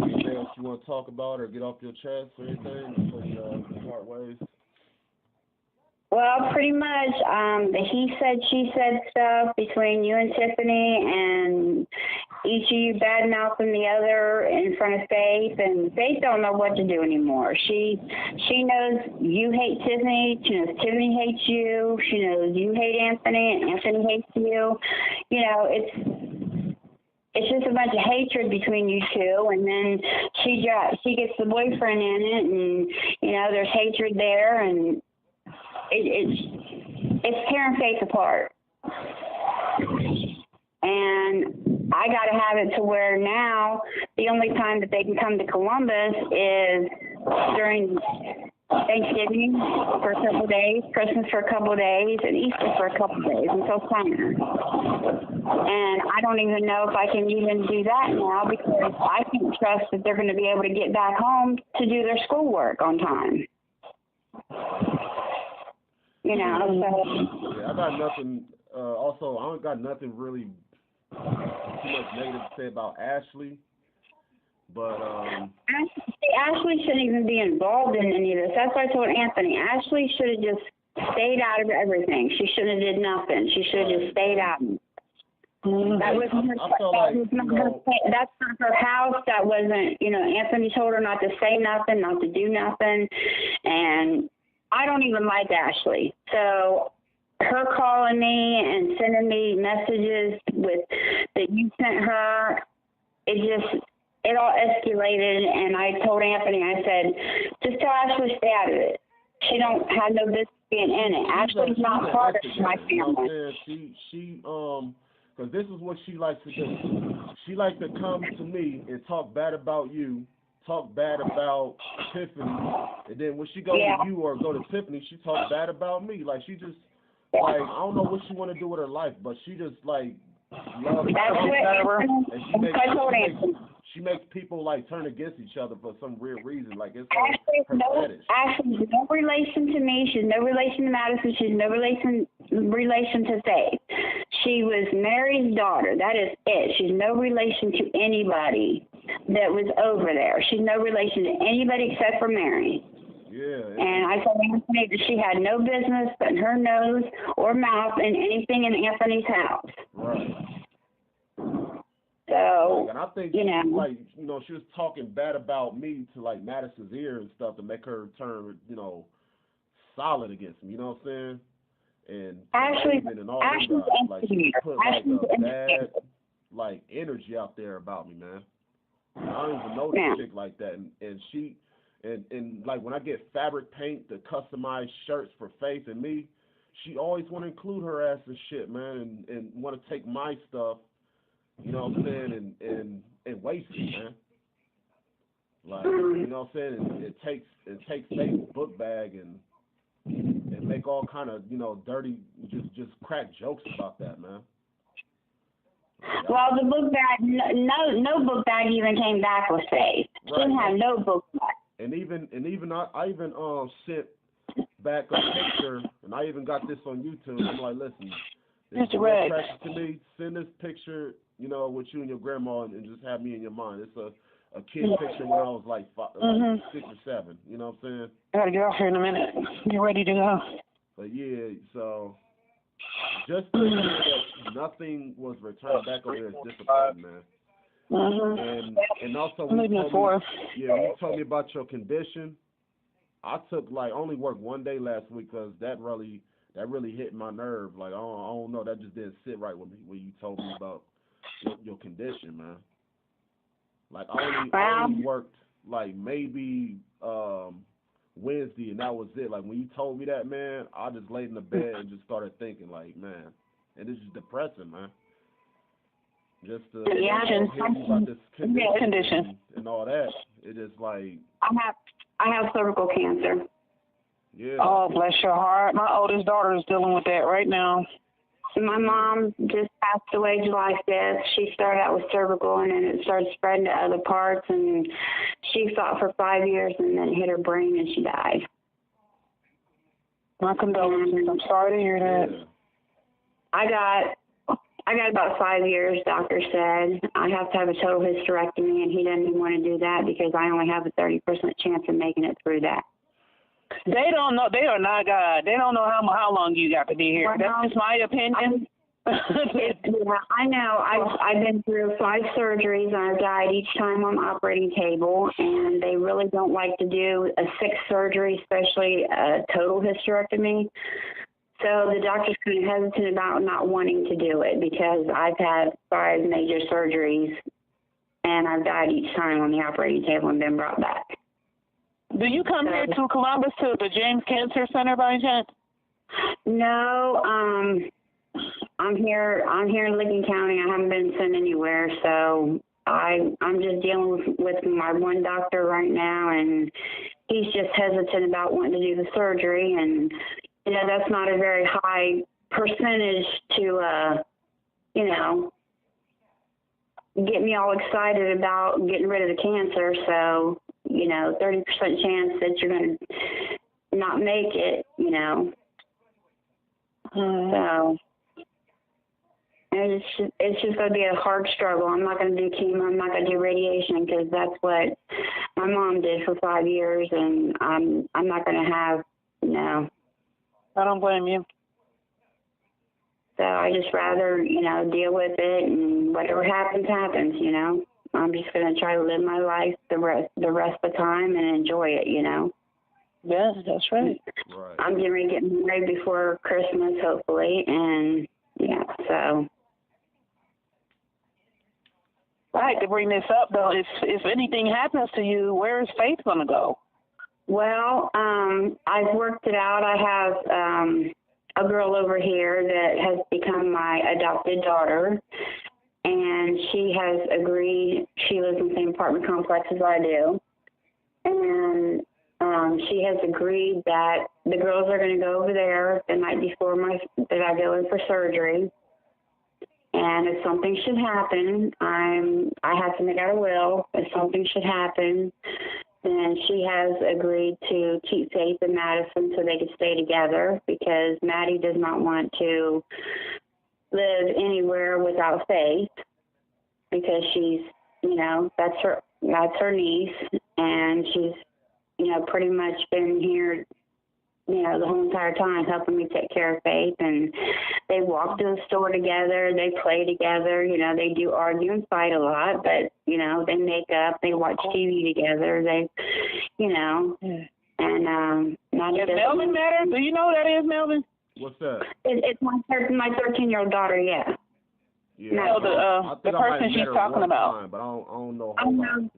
Anything else you want to talk about or get off your chest or anything before you part ways? Well, pretty much the he said, she said stuff between you and Tiffany, and each of you bad-mouthing the other in front of Faith, and Faith don't know what to do anymore. She knows you hate Tiffany. She knows Tiffany hates you. She knows you hate Anthony, and Anthony hates you. It's just a bunch of hatred between you two, and then she gets the boyfriend in it, and there's hatred there, and it's tearing Faith apart. And I got to have it to where now the only time that they can come to Columbus is during Thanksgiving for a couple of days, Christmas for a couple of days, and Easter for a couple of days until summer. And I don't even know if I can even do that now because I can't trust that they're going to be able to get back home to do their schoolwork on time. You know, so. Yeah, I got nothing. Also, I don't got nothing really too much negative to say about Ashley. But Ashley shouldn't even be involved in any of this. That's why I told Anthony. Ashley should have just stayed out of everything. She shouldn't have did nothing. She should have just stayed out. That wasn't her. That's not her house. That wasn't. You know, Anthony told her not to say nothing, not to do nothing, and I don't even like Ashley. So her calling me and sending me messages with that you sent her, it all escalated, and I told Anthony, I said, just tell Ashley to stay out of it. She don't have no business being in it. Ashley's not part of my family. Because this is what she likes to do. She likes to come to me and talk bad about you, talk bad about Tiffany, and then when she goes to you or go to Tiffany, she talks bad about me. Like, she just, like, I don't know what she want to do with her life, but she just, like, loves her. And she makes people like turn against each other for some weird reason. Like it's her fetish. Ashley's no relation to me. She's no relation to Madison. She's no relation to Faith. She was Mary's daughter. That is it. She's no relation to anybody that was over there. She's no relation to anybody except for Mary. Yeah. And I told Anthony that she had no business putting her nose or mouth in anything in Anthony's house. Right. So, and I think, like, she was talking bad about me to, like, Madison's ear and stuff to make her turn, solid against me, you know what I'm saying? And Ashley and all that stuff. Like, she put, like, a bad, like, energy out there about me, man. I don't even know this chick like that. And she, and, like, when I get fabric paint to customize shirts for Faith and me, she always want to include her ass and shit, man, and want to take my stuff, you know what I'm saying, and waste it, man. Like, you know what I'm saying? It takes Faith's book bag and make all kind of, dirty, just crack jokes about that, man. Well, the book bag, no book bag even came back with Faith. She didn't have no book bag. And even I even sent back a picture, and I even got this on YouTube. I'm like, listen, this is precious to me. Send this picture, with you and your grandma, and just have me in your mind. It's a kid picture when I was like 6 or 7. You know what I'm saying? I gotta get off here in a minute. Get ready to go. But yeah, so just to hear that nothing was returned back over there is disappointing, man. And also when you told me about your condition, I took only worked one day last week because that really hit my nerve. Like I don't know, that just didn't sit right with me when you told me about your condition, man. Like I only worked maybe Wednesday, and that was it. Like when you told me that, man, I just laid in the bed and just started thinking, like, man, and it's just depressing, man. Just to about this condition and all that, it is like I have cervical cancer. Yeah. Oh, bless your heart. My oldest daughter is dealing with that right now. My mom just passed away July 5th. She started out with cervical, and then it started spreading to other parts, and she fought for 5 years, and then it hit her brain, and she died. My condolences. I'm sorry to hear that. Yeah. I got about 5 years, doctor said. I have to have a total hysterectomy, and he doesn't even want to do that because I only have a 30% chance of making it through that. They don't know. They are not God. They don't know how long you got to be here. That's just my opinion. I know. I've been through 5 surgeries, and I've died each time on the operating table, and they really don't like to do a 6th surgery, especially a total hysterectomy. So the doctor's kind of hesitant about not wanting to do it because I've had 5 major surgeries, and I've died each time on the operating table and been brought back. Do you come here to Columbus to the James Cancer Center by any chance? No, I'm here in Licking County. I haven't been sent anywhere, so I'm just dealing with my one doctor right now, and he's just hesitant about wanting to do the surgery, and that's not a very high percentage to get me all excited about getting rid of the cancer. So 30% chance that you're going to not make it, So it's just going to be a hard struggle. I'm not going to do chemo. I'm not going to do radiation, because that's what my mom did for 5 years, and I'm not going to have, I don't blame you. So I just rather, deal with it, and whatever happens, happens, I'm just going to try to live my life the rest of the time and enjoy it, Yeah, that's right. I'm getting ready to get married before Christmas, hopefully, and yeah, so. I hate to bring this up, though. If anything happens to you, where is Faith going to go? Well, I've worked it out. I have a girl over here that has become my adopted daughter, and she has agreed. She lives in the same apartment complex as I do, and she has agreed that the girls are going to go over there the night before that I go in for surgery. And if something should happen, I have to make out a will. If something should happen, then she has agreed to keep Faith and Madison so they can stay together, because Maddie does not want to live anywhere without Faith, because she's, that's her niece, and she's, pretty much been here, the whole entire time helping me take care of Faith. And they walk to the store together, they play together, they do argue and fight a lot, but, they make up, they watch TV together, and Does Melvin matter? Do you know who that is, Melvin? What's that? It's my 13-year-old daughter, yeah. Yeah, no, the person she's talking about. Time, but I don't know how long.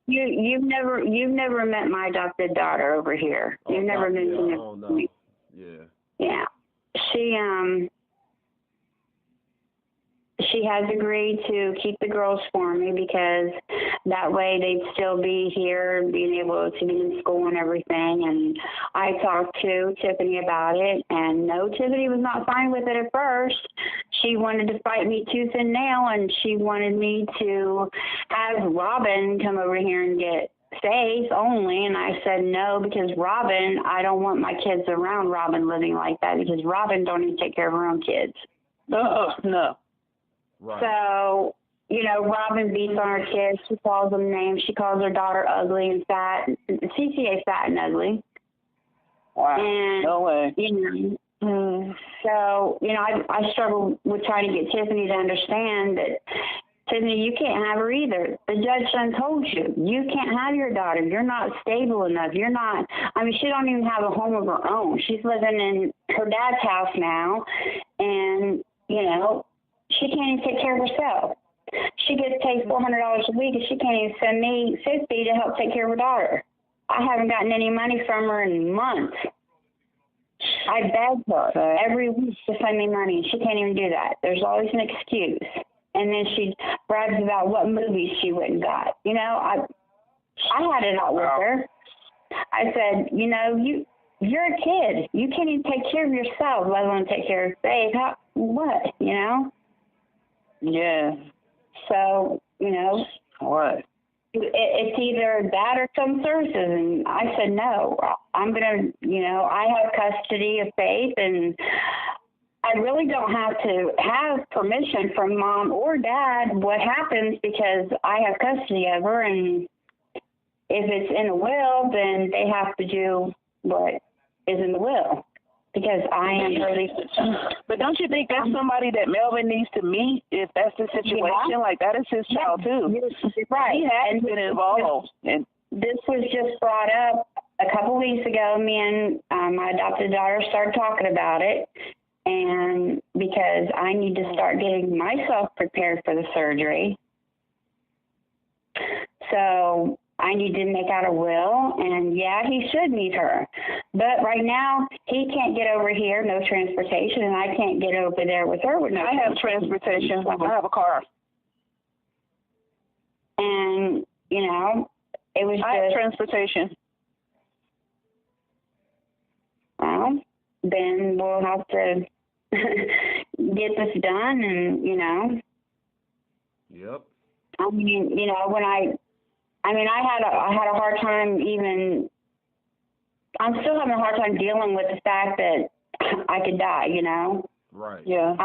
You've never met my adopted daughter over here. You've never mentioned it. Oh no. Yeah. Yeah. She has agreed to keep the girls for me, because that way they'd still be here, being able to be in school and everything. And I talked to Tiffany about it, and no, Tiffany was not fine with it at first. She wanted to fight me tooth and nail, and she wanted me to have Robin come over here and get Faith only. And I said no, because Robin, I don't want my kids around Robin living like that, because Robin don't even take care of her own kids. No. Right. So, Robin beats on her kids. She calls them names. She calls her daughter ugly and fat. CCA fat and ugly. Wow. And, no way. So, I struggle with trying to get Tiffany to understand that, Tiffany, you can't have her either. The judge done told you. You can't have your daughter. You're not stable enough. You're not, she don't even have a home of her own. She's living in her dad's house now, and, she can't even take care of herself. She gets paid $400 a week, and she can't even send me $50 to help take care of her daughter. I haven't gotten any money from her in months. I begged her every week to send me money, and she can't even do that. There's always an excuse. And then she brags about what movies she went and got. I had it out with her. I said, you're a kid. You can't even take care of yourself, let alone take care of Faith. What, Yeah. So, What? It's either that or some services. And I said, no, I'm going to, I have custody of Faith, and I really don't have to have permission from mom or dad what happens, because I have custody of her. And if it's in a will, then they have to do what is in the will, because I am really. But don't you think that's somebody that Melvin needs to meet if that's the situation? Yeah. Like, that is his child, too. Right. He has been involved. And this was just brought up a couple weeks ago. Me and my adopted daughter started talking about it, and because I need to start getting myself prepared for the surgery. So I need to make out a will, and yeah, he should meet her. But right now, he can't get over here, no transportation, and I can't get over there with her with no I have transportation. I have a car. And, it was I have transportation. then we'll have to get this done, and, you know. Yep. I mean, you know, I had a hard time even, I'm still having a hard time dealing with the fact that I could die, you know? Right. Yeah.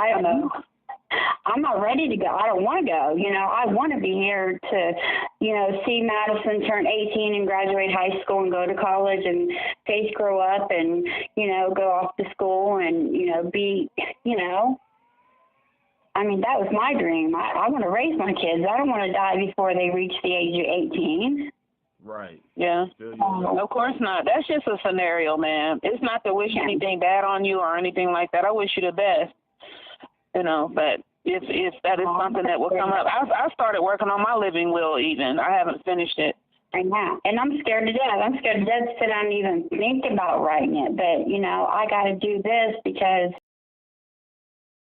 I'm not ready to go. I don't want to go. You know, I want to be here to, you know, see Madison turn 18 and graduate high school and go to college, and Faith grow up and, you know, go off to school and, you know, be, you know, I mean, that was my dream. I want to raise my kids. I don't want to die before they reach the age of 18. Right. Yeah. Of course not. That's just a scenario, man. It's not to wish anything bad on you or anything like that. I wish you the best. You know, but if that is something that will come up. I started working on my living will even. I haven't finished it. I know. And I'm scared to death. I'm scared to death to sit down and even think about writing it. But, you know, I got to do this because